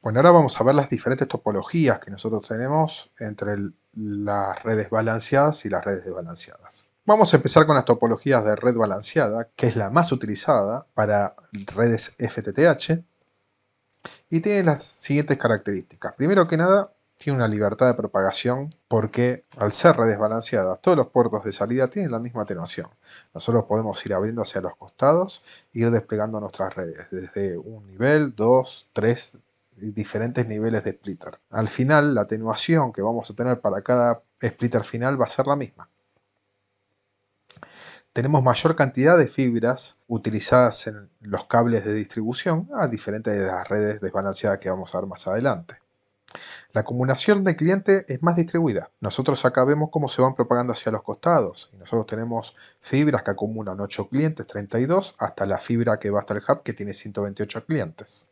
Bueno, ahora vamos a ver las diferentes topologías que nosotros tenemos entre las redes balanceadas y las redes desbalanceadas. Vamos a empezar con las topologías de red balanceada, que es la más utilizada para redes FTTH, y tiene las siguientes características. Primero que nada, tiene una libertad de propagación porque al ser redes balanceadas, todos los puertos de salida tienen la misma atenuación. Nosotros podemos ir abriendo hacia los costados e ir desplegando nuestras redes, desde un nivel, 2, 3, diferentes niveles de splitter. Al final, la atenuación que vamos a tener para cada splitter final va a ser la misma. Tenemos mayor cantidad de fibras utilizadas en los cables de distribución, a diferente de las redes desbalanceadas que vamos a ver más adelante. La acumulación de cliente es más distribuida. Nosotros acá vemos cómo se van propagando hacia los costados. Y nosotros tenemos fibras que acumulan 8 clientes, 32, hasta la fibra que va hasta el hub que tiene 128 clientes.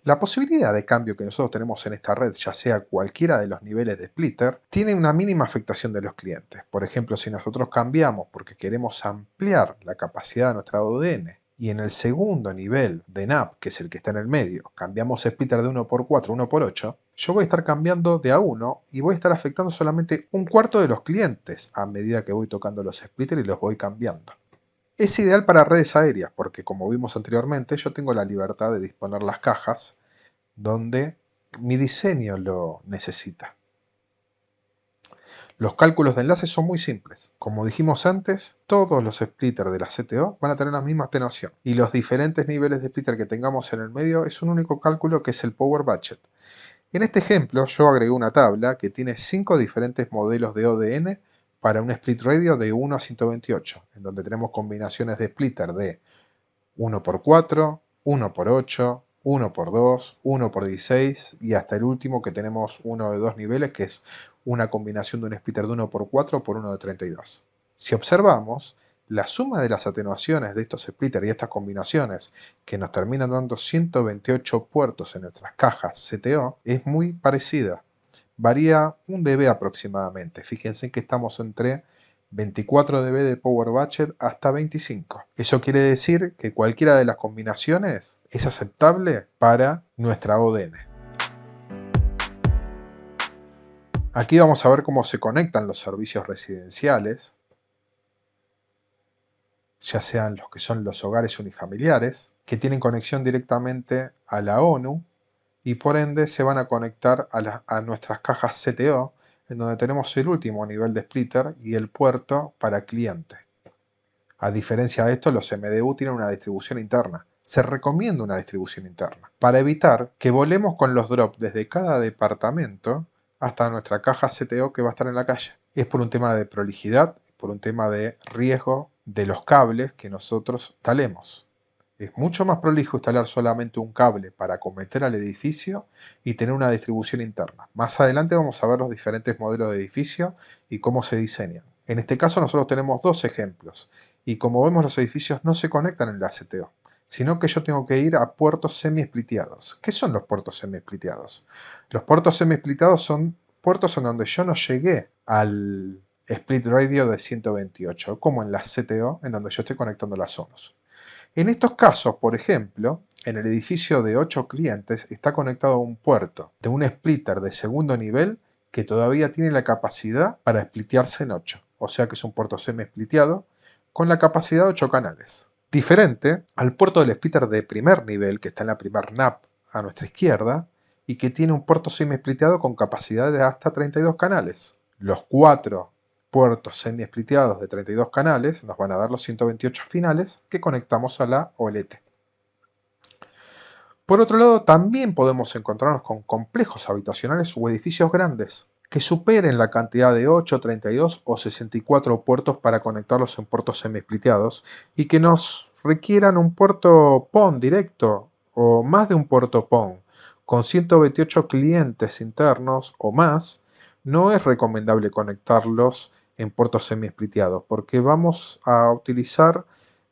La posibilidad de cambio que nosotros tenemos en esta red, ya sea cualquiera de los niveles de splitter, tiene una mínima afectación de los clientes. Por ejemplo, si nosotros cambiamos porque queremos ampliar la capacidad de nuestra ODN y en el segundo nivel de NAP, que es el que está en el medio, cambiamos splitter de 1x4 a 1x8, yo voy a estar cambiando de a 1 y voy a estar afectando solamente un cuarto de los clientes a medida que voy tocando los splitters y los voy cambiando. Es ideal para redes aéreas porque, como vimos anteriormente, yo tengo la libertad de disponer las cajas donde mi diseño lo necesita. Los cálculos de enlaces son muy simples. Como dijimos antes, todos los splitters de la CTO van a tener la misma atenuación y los diferentes niveles de splitter que tengamos en el medio es un único cálculo que es el Power Budget. En este ejemplo yo agregué una tabla que tiene 5 diferentes modelos de ODN para un split radio de 1 a 128, en donde tenemos combinaciones de splitter de 1x4, 1x8, 1x2, 1x16 y hasta el último que tenemos uno de 2 niveles que es una combinación de un splitter de 1x4 por uno de 32. Si observamos, la suma de las atenuaciones de estos splitters y estas combinaciones que nos terminan dando 128 puertos en nuestras cajas CTO es muy parecida. Varía 1 dB aproximadamente. Fíjense que estamos entre 24 dB de Power Budget hasta 25. Eso quiere decir que cualquiera de las combinaciones es aceptable para nuestra ODN. Aquí vamos a ver cómo se conectan los servicios residenciales, ya sean los que son los hogares unifamiliares, que tienen conexión directamente a la ONU y por ende se van a conectar a nuestras cajas CTO, en donde tenemos el último nivel de splitter y el puerto para cliente. A diferencia de esto, los MDU tienen una distribución interna. Se recomienda una distribución interna para evitar que volemos con los drops desde cada departamento hasta nuestra caja CTO que va a estar en la calle. Es por un tema de prolijidad, por un tema de riesgo de los cables que nosotros instalemos. Es mucho más prolijo instalar solamente un cable para acometer al edificio y tener una distribución interna. Más adelante vamos a ver los diferentes modelos de edificio y cómo se diseñan. En este caso nosotros tenemos dos ejemplos y como vemos los edificios no se conectan en la CTO, sino que yo tengo que ir a puertos semi-spliteados. ¿Qué son los puertos semi-spliteados? Los puertos semi-spliteados son puertos en donde yo no llegué al split radio de 128, como en la CTO, en donde yo estoy conectando las zonas. En estos casos, por ejemplo, en el edificio de 8 clientes está conectado a un puerto de un splitter de segundo nivel que todavía tiene la capacidad para splitearse en 8. O sea que es un puerto semi-spliteado con la capacidad de 8 canales. Diferente al puerto del splitter de primer nivel que está en la primer NAP a nuestra izquierda y que tiene un puerto semi-spliteado con capacidad de hasta 32 canales. Los 4 puertos semi-spliteados de 32 canales nos van a dar los 128 finales que conectamos a la OLT. Por otro lado, también podemos encontrarnos con complejos habitacionales o edificios grandes que superen la cantidad de 8, 32 o 64 puertos para conectarlos en puertos semi-spliteados y que nos requieran un puerto PON directo o más de un puerto PON con 128 clientes internos o más. No es recomendable conectarlos en puertos semi-spliteados porque vamos a utilizar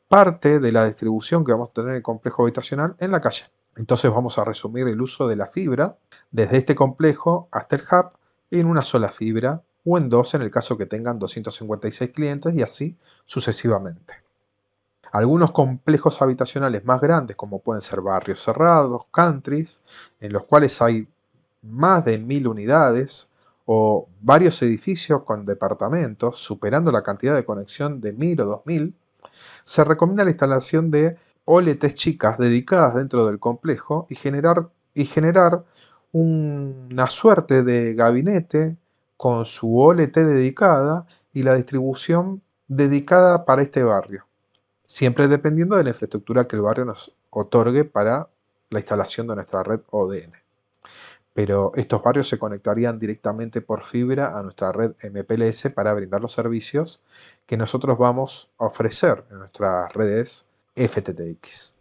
parte de la distribución que vamos a tener en el complejo habitacional en la calle. Entonces vamos a resumir el uso de la fibra desde este complejo hasta el hub en una sola fibra o en dos en el caso que tengan 256 clientes y así sucesivamente. Algunos complejos habitacionales más grandes, como pueden ser barrios cerrados, countries, en los cuales hay más de 1000 unidades, o varios edificios con departamentos, superando la cantidad de conexión de 1000 o 2000, se recomienda la instalación de OLTs chicas dedicadas dentro del complejo y generar una suerte de gabinete con su OLT dedicada y la distribución dedicada para este barrio, siempre dependiendo de la infraestructura que el barrio nos otorgue para la instalación de nuestra red ODN. Pero estos barrios se conectarían directamente por fibra a nuestra red MPLS para brindar los servicios que nosotros vamos a ofrecer en nuestras redes FTTX.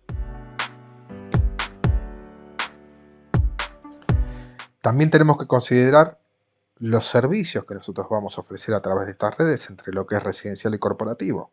También tenemos que considerar los servicios que nosotros vamos a ofrecer a través de estas redes entre lo que es residencial y corporativo.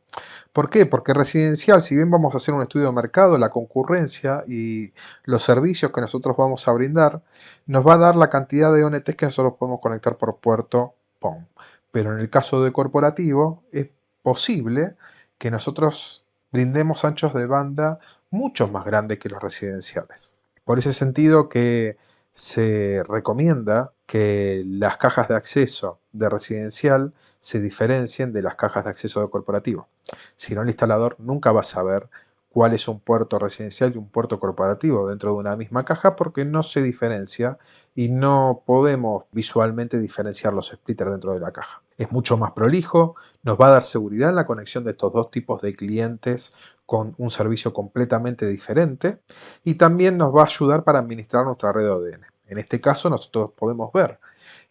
¿Por qué? Porque residencial, si bien vamos a hacer un estudio de mercado, la concurrencia y los servicios que nosotros vamos a brindar, nos va a dar la cantidad de ONTs que nosotros podemos conectar por puerto PON. Pero en el caso de corporativo, es posible que nosotros brindemos anchos de banda mucho más grandes que los residenciales. Por ese sentido que se recomienda que las cajas de acceso de residencial se diferencien de las cajas de acceso de corporativo. Si no, el instalador nunca va a saber cuál es un puerto residencial y un puerto corporativo dentro de una misma caja porque no se diferencia y no podemos visualmente diferenciar los splitters dentro de la caja. Es mucho más prolijo, nos va a dar seguridad en la conexión de estos dos tipos de clientes con un servicio completamente diferente y también nos va a ayudar para administrar nuestra red ODN. En este caso nosotros podemos ver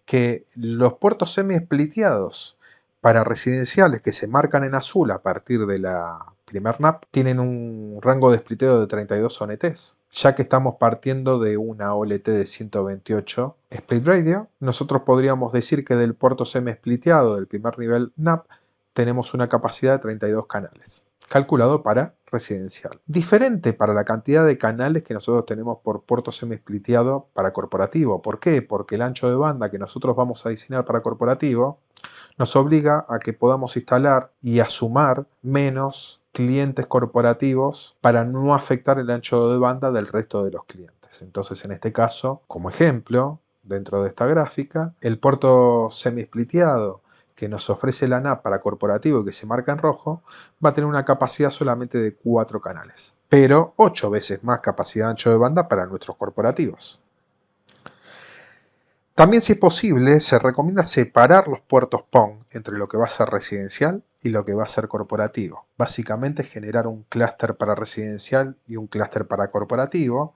que los puertos semi-spliteados para residenciales que se marcan en azul a partir de la primer NAP tienen un rango de spliteo de 32 ONTs. Ya que estamos partiendo de una OLT de 128 split radio, nosotros podríamos decir que del puerto semi-spliteado del primer nivel NAP tenemos una capacidad de 32 canales, calculado para residencial. Diferente para la cantidad de canales que nosotros tenemos por puerto semi-spliteado para corporativo. ¿Por qué? Porque el ancho de banda que nosotros vamos a diseñar para corporativo nos obliga a que podamos instalar y a sumar menos clientes corporativos para no afectar el ancho de banda del resto de los clientes. Entonces, en este caso, como ejemplo, dentro de esta gráfica, el puerto semi-spliteado que nos ofrece la NAP para corporativo y que se marca en rojo, va a tener una capacidad solamente de 4 canales, pero 8 veces más capacidad de ancho de banda para nuestros corporativos. También, si es posible, se recomienda separar los puertos PON entre lo que va a ser residencial y lo que va a ser corporativo. Básicamente generar un clúster para residencial y un clúster para corporativo.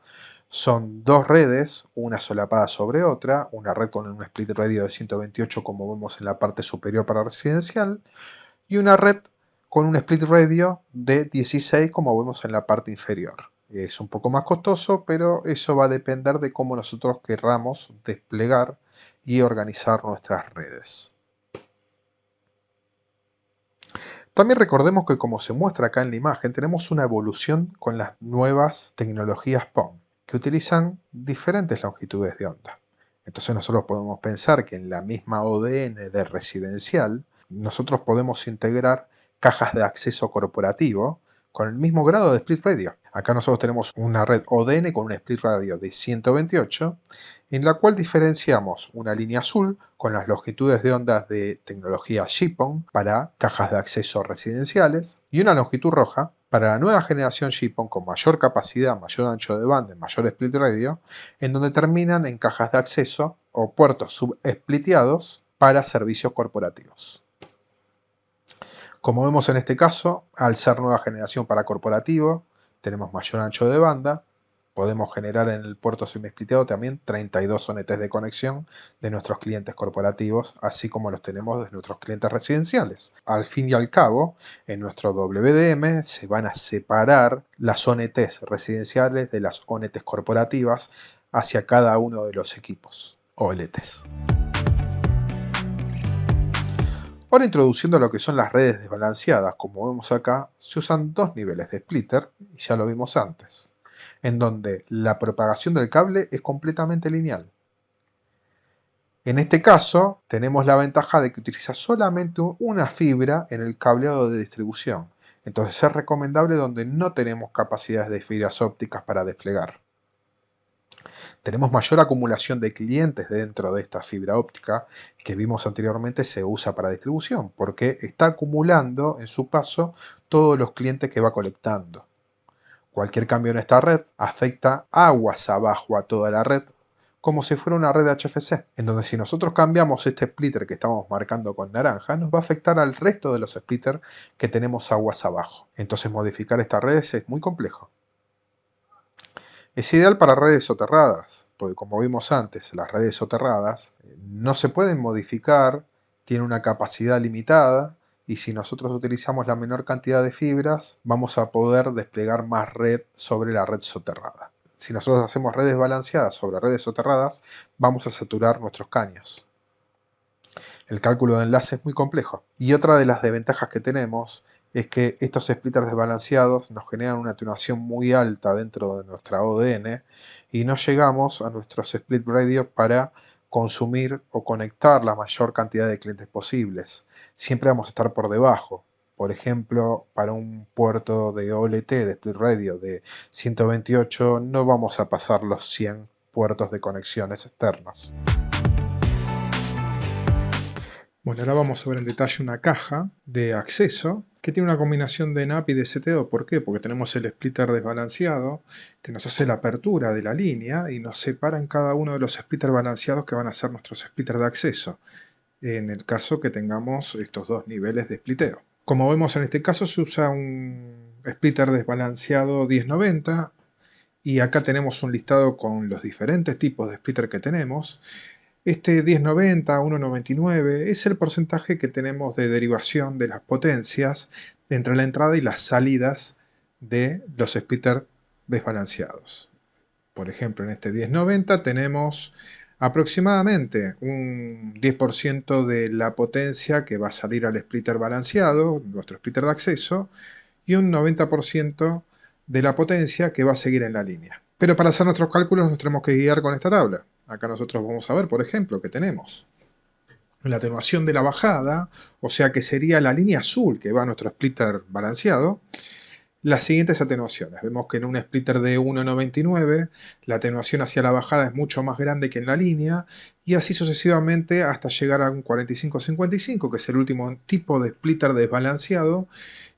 Son dos redes, una solapada sobre otra, una red con un split radio de 128 como vemos en la parte superior para residencial y una red con un split radio de 16 como vemos en la parte inferior. Es un poco más costoso, pero eso va a depender de cómo nosotros querramos desplegar y organizar nuestras redes. También recordemos que, como se muestra acá en la imagen, tenemos una evolución con las nuevas tecnologías PON, que utilizan diferentes longitudes de onda. Entonces nosotros podemos pensar que en la misma ODN de residencial, nosotros podemos integrar cajas de acceso corporativo con el mismo grado de split radio. Acá nosotros tenemos una red ODN con un split radio de 128, en la cual diferenciamos una línea azul con las longitudes de ondas de tecnología GPON para cajas de acceso residenciales y una longitud roja para la nueva generación GPON con mayor capacidad, mayor ancho de banda y mayor split radio, en donde terminan en cajas de acceso o puertos subspliteados para servicios corporativos. Como vemos en este caso, al ser nueva generación para corporativo, tenemos mayor ancho de banda, podemos generar en el puerto semi-spliteado también 32 ONTs de conexión de nuestros clientes corporativos, así como los tenemos de nuestros clientes residenciales. Al fin y al cabo, en nuestro WDM se van a separar las ONTs residenciales de las ONTs corporativas hacia cada uno de los equipos OLTs. Ahora, introduciendo lo que son las redes desbalanceadas, como vemos acá, se usan dos niveles de splitter, y ya lo vimos antes, en donde la propagación del cable es completamente lineal. En este caso, tenemos la ventaja de que utiliza solamente una fibra en el cableado de distribución. Entonces es recomendable donde no tenemos capacidades de fibras ópticas para desplegar. Tenemos mayor acumulación de clientes dentro de esta fibra óptica que vimos anteriormente se usa para distribución, porque está acumulando en su paso todos los clientes que va colectando. Cualquier cambio en esta red afecta aguas abajo a toda la red, como si fuera una red de HFC, en donde si nosotros cambiamos este splitter que estamos marcando con naranja, nos va a afectar al resto de los splitters que tenemos aguas abajo. Entonces modificar estas redes es muy complejo. Es ideal para redes soterradas, porque como vimos antes, las redes soterradas no se pueden modificar, tienen una capacidad limitada, y si nosotros utilizamos la menor cantidad de fibras, vamos a poder desplegar más red sobre la red soterrada. Si nosotros hacemos redes balanceadas sobre redes soterradas, vamos a saturar nuestros caños. El cálculo de enlace es muy complejo. Y otra de las desventajas que tenemos es que estos splitters desbalanceados nos generan una atenuación muy alta dentro de nuestra ODN y no llegamos a nuestros split radios para consumir o conectar la mayor cantidad de clientes posibles. Siempre vamos a estar por debajo. Por ejemplo, para un puerto de OLT, de split radio de 128, no vamos a pasar los 100 puertos de conexiones externos. Bueno, ahora vamos a ver en detalle una caja de acceso que tiene una combinación de NAP y de CTO. ¿Por qué? Porque tenemos el splitter desbalanceado que nos hace la apertura de la línea y nos separa en cada uno de los splitters balanceados que van a ser nuestros splitters de acceso, en el caso que tengamos estos dos niveles de spliteo. Como vemos en este caso se usa un splitter desbalanceado 1090 y acá tenemos un listado con los diferentes tipos de splitter que tenemos. Este 1090, 199 es el porcentaje que tenemos de derivación de las potencias entre la entrada y las salidas de los splitters desbalanceados. Por ejemplo, en este 1090 tenemos aproximadamente un 10% de la potencia que va a salir al splitter balanceado, nuestro splitter de acceso, y un 90% de la potencia que va a seguir en la línea. Pero para hacer nuestros cálculos nos tenemos que guiar con esta tabla. Acá nosotros vamos a ver, por ejemplo, que tenemos la atenuación de la bajada, o sea que sería la línea azul que va a nuestro splitter balanceado, las siguientes atenuaciones. Vemos que en un splitter de 1,99 la atenuación hacia la bajada es mucho más grande que en la línea, y así sucesivamente hasta llegar a un 45-55, que es el último tipo de splitter desbalanceado,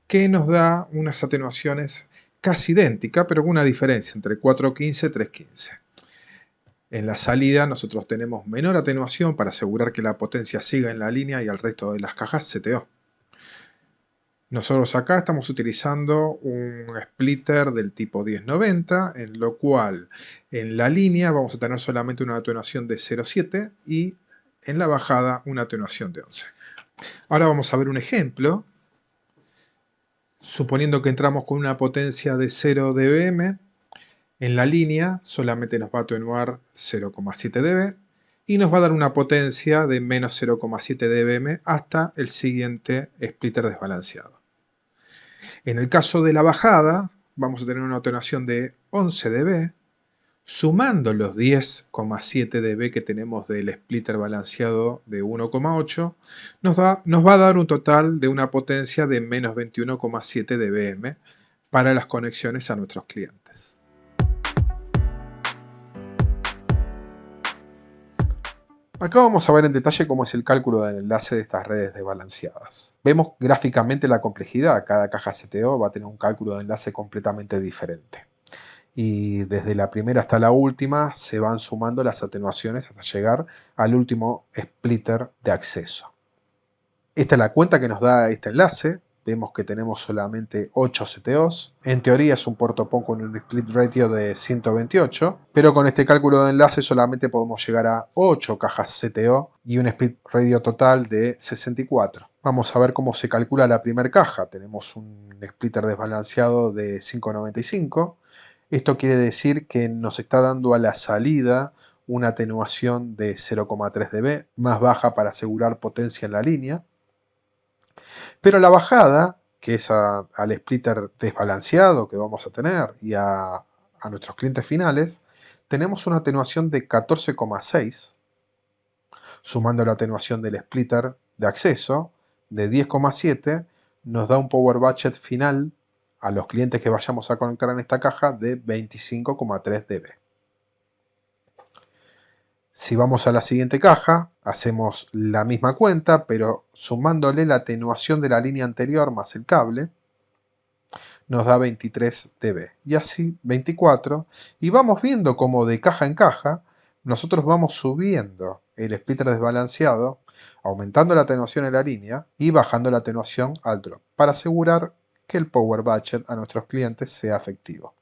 que nos da unas atenuaciones casi idénticas, pero con una diferencia entre 4,15 y 3,15. En la salida nosotros tenemos menor atenuación para asegurar que la potencia siga en la línea y al resto de las cajas CTO. Nosotros acá estamos utilizando un splitter del tipo 1090, en lo cual en la línea vamos a tener solamente una atenuación de 0,7 y en la bajada una atenuación de 11. Ahora vamos a ver un ejemplo. Suponiendo que entramos con una potencia de 0 dBm, en la línea solamente nos va a atenuar 0,7 dB y nos va a dar una potencia de menos 0,7 dBm hasta el siguiente splitter desbalanceado. En el caso de la bajada, vamos a tener una atenuación de 11 dB, sumando los 10,7 dB que tenemos del splitter balanceado de 1,8, nos va a dar un total de una potencia de menos 21,7 dBm para las conexiones a nuestros clientes. Acá vamos a ver en detalle cómo es el cálculo del enlace de estas redes desbalanceadas. Vemos gráficamente la complejidad. Cada caja CTO va a tener un cálculo de enlace completamente diferente. Y desde la primera hasta la última se van sumando las atenuaciones hasta llegar al último splitter de acceso. Esta es la cuenta que nos da este enlace. Vemos que tenemos solamente 8 CTOs. En teoría es un puerto PON con un split ratio de 128, pero con este cálculo de enlace solamente podemos llegar a 8 cajas CTO y un split radio total de 64. Vamos a ver cómo se calcula la primera caja. Tenemos un splitter desbalanceado de 595. Esto quiere decir que nos está dando a la salida una atenuación de 0,3 dB, más baja para asegurar potencia en la línea. Pero la bajada, que es al splitter desbalanceado que vamos a tener y a nuestros clientes finales, tenemos una atenuación de 14,6, sumando la atenuación del splitter de acceso de 10,7, nos da un power budget final a los clientes que vayamos a conectar en esta caja de 25,3 dB. Si vamos a la siguiente caja, hacemos la misma cuenta, pero sumándole la atenuación de la línea anterior más el cable, nos da 23 dB. Y así 24. Y vamos viendo cómo de caja en caja, nosotros vamos subiendo el splitter desbalanceado, aumentando la atenuación en la línea y bajando la atenuación al drop, para asegurar que el power budget a nuestros clientes sea efectivo.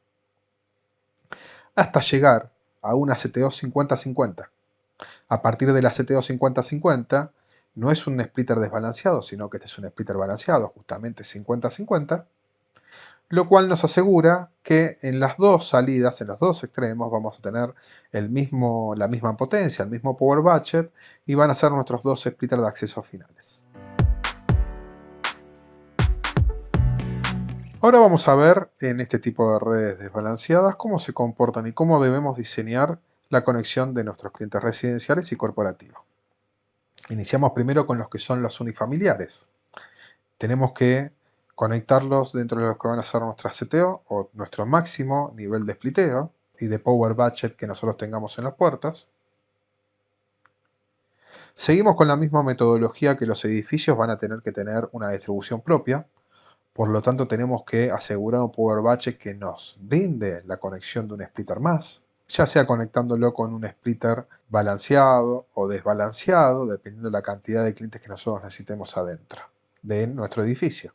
Hasta llegar a una CTO 50-50. A partir de la CTO 50-50, no es un splitter desbalanceado, sino que este es un splitter balanceado, justamente 50-50, lo cual nos asegura que en las dos salidas, en los dos extremos, vamos a tener la misma potencia, el mismo power budget, y van a ser nuestros dos splitters de acceso finales. Ahora vamos a ver en este tipo de redes desbalanceadas cómo se comportan y cómo debemos diseñar la conexión de nuestros clientes residenciales y corporativos. Iniciamos primero con los que son los unifamiliares. Tenemos que conectarlos dentro de los que van a ser nuestras CTO o nuestro máximo nivel de spliteo y de power budget que nosotros tengamos en las puertas. Seguimos con la misma metodología que los edificios van a tener que tener una distribución propia. Por lo tanto, tenemos que asegurar un power budget que nos brinde la conexión de un splitter más, ya sea conectándolo con un splitter balanceado o desbalanceado, dependiendo de la cantidad de clientes que nosotros necesitemos adentro de nuestro edificio.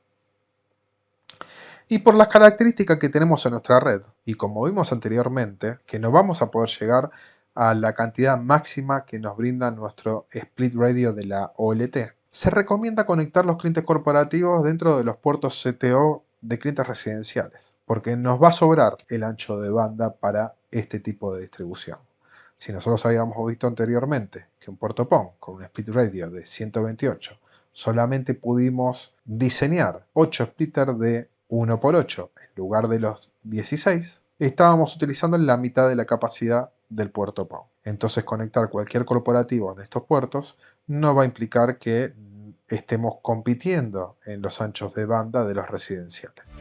Y por las características que tenemos en nuestra red, y como vimos anteriormente, que no vamos a poder llegar a la cantidad máxima que nos brinda nuestro split radio de la OLT, se recomienda conectar los clientes corporativos dentro de los puertos CTO de clientes residenciales, porque nos va a sobrar el ancho de banda para este tipo de distribución. Si nosotros habíamos visto anteriormente que un puerto PON con un split radio de 128 solamente pudimos diseñar 8 splitters de 1x8 en lugar de los 16, estábamos utilizando la mitad de la capacidad del puerto PON. Entonces conectar cualquier corporativo en estos puertos no va a implicar que estemos compitiendo en los anchos de banda de los residenciales.